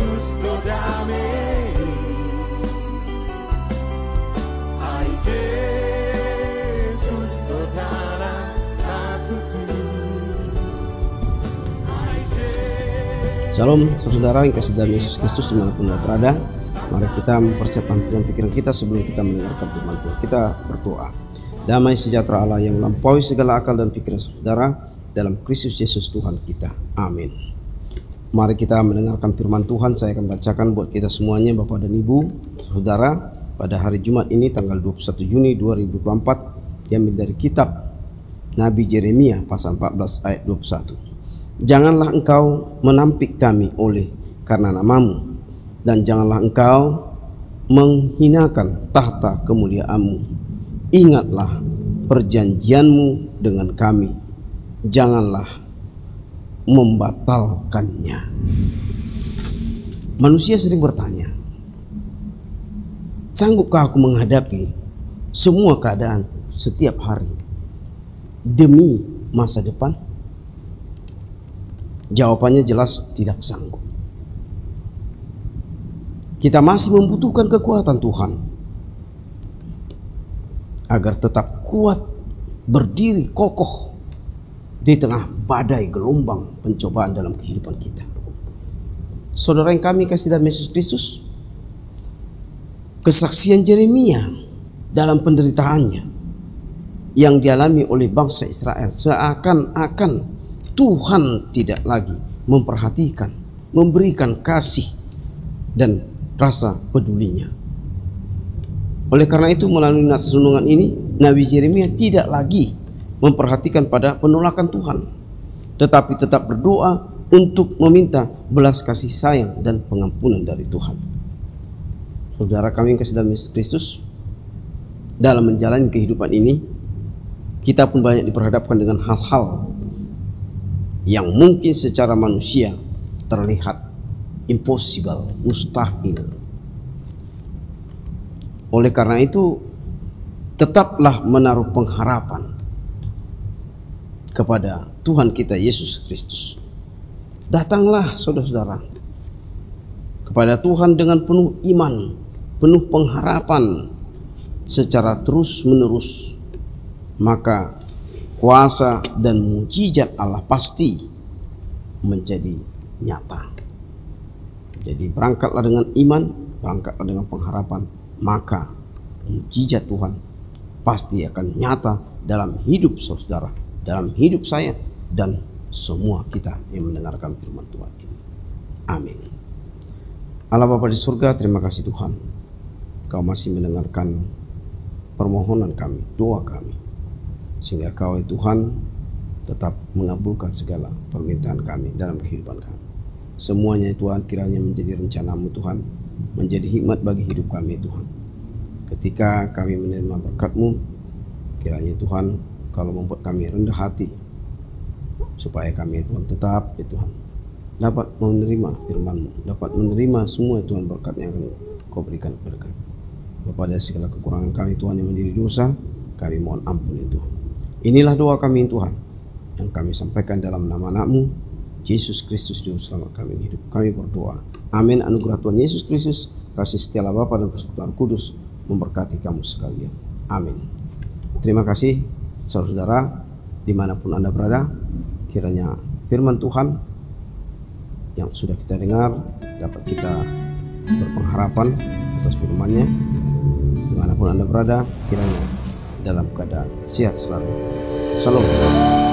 Yesus kau damai, hai Yesus kau darah takutku. Shalom saudara yang kasih dalam Yesus Kristus dimanapun Anda berada. Mari kita mempersiapkan pikiran kita sebelum kita mendengarkan firman Tuhan. Kita berdoa. Damai sejahtera Allah yang melampaui segala akal dan pikiran saudara dalam Kristus Yesus Tuhan kita. Amin. Mari kita mendengarkan firman Tuhan. Saya akan bacakan buat kita semuanya, Bapak dan Ibu, saudara, pada hari Jumat ini tanggal 21 Juni 2024, diambil dari kitab Nabi Yeremia pasal 14 ayat 21. Janganlah engkau menampik kami oleh karena namamu, dan janganlah engkau menghinakan tahta kemuliaanmu. Ingatlah perjanjianmu dengan kami, janganlah membatalkannya. Manusia sering bertanya, sanggupkah aku menghadapi semua keadaan setiap hari demi masa depan? Jawabannya jelas tidak sanggup. Kita masih membutuhkan kekuatan Tuhan agar tetap kuat, berdiri kokoh di tengah badai gelombang pencobaan dalam kehidupan kita. Saudara yang kami kasih dalam Yesus Kristus, kesaksian Yeremia dalam penderitaannya yang dialami oleh bangsa Israel seakan-akan Tuhan tidak lagi memperhatikan, memberikan kasih dan rasa pedulinya. Oleh karena itu, melalui nas renungan ini, Nabi Yeremia tidak lagi memperhatikan pada penolakan Tuhan, tetapi tetap berdoa untuk meminta belas kasih sayang dan pengampunan dari Tuhan. Saudara kami yang kasih dalam Yesus Kristus, dalam menjalani kehidupan ini, kita pun banyak diperhadapkan dengan hal-hal yang mungkin secara manusia terlihat impossible, mustahil. Oleh karena itu, tetaplah menaruh pengharapan kepada Tuhan kita Yesus Kristus. Datanglah saudara-saudara kepada Tuhan dengan penuh iman, penuh pengharapan secara terus-menerus. Maka kuasa dan mujizat Allah pasti menjadi nyata. Jadi berangkatlah dengan iman, berangkatlah dengan pengharapan, maka mujizat Tuhan pasti akan nyata dalam hidup saudara, dalam hidup saya, dan semua kita yang mendengarkan firman Tuhan ini. Amin. Allah Bapa di surga, terima kasih Tuhan, Kau masih mendengarkan permohonan kami, doa kami, sehingga Kau Tuhan tetap mengabulkan segala permintaan kami dalam kehidupan kami. Semuanya Tuhan kiranya menjadi rencana-Mu Tuhan, menjadi hikmat bagi hidup kami Tuhan. Ketika kami menerima berkat-Mu, kiranya Tuhan kalau membuat kami rendah hati, supaya kami Tuhan tetap Tuhan dapat menerima firman-Mu, dapat menerima semua Tuhan berkat yang akan Kau berikan kepada kami. Bapa, dari segala kekurangan kami Tuhan yang menjadi dosa, kami mohon ampun Tuhan. Inilah doa kami Tuhan yang kami sampaikan dalam nama Anak-Mu Yesus Kristus Juru Selamat kami hidup. Kami berdoa. Amin. Anugerah Tuhan Yesus Kristus, kasih setia Bapa dan persekutuan Kudus memberkati kamu sekalian. Amin. Terima kasih saudara-saudara dimanapun Anda berada. Kiranya firman Tuhan yang sudah kita dengar dapat kita berpengharapan atas firman-Nya. Dimanapun Anda berada, kiranya dalam keadaan sehat selalu. Salam.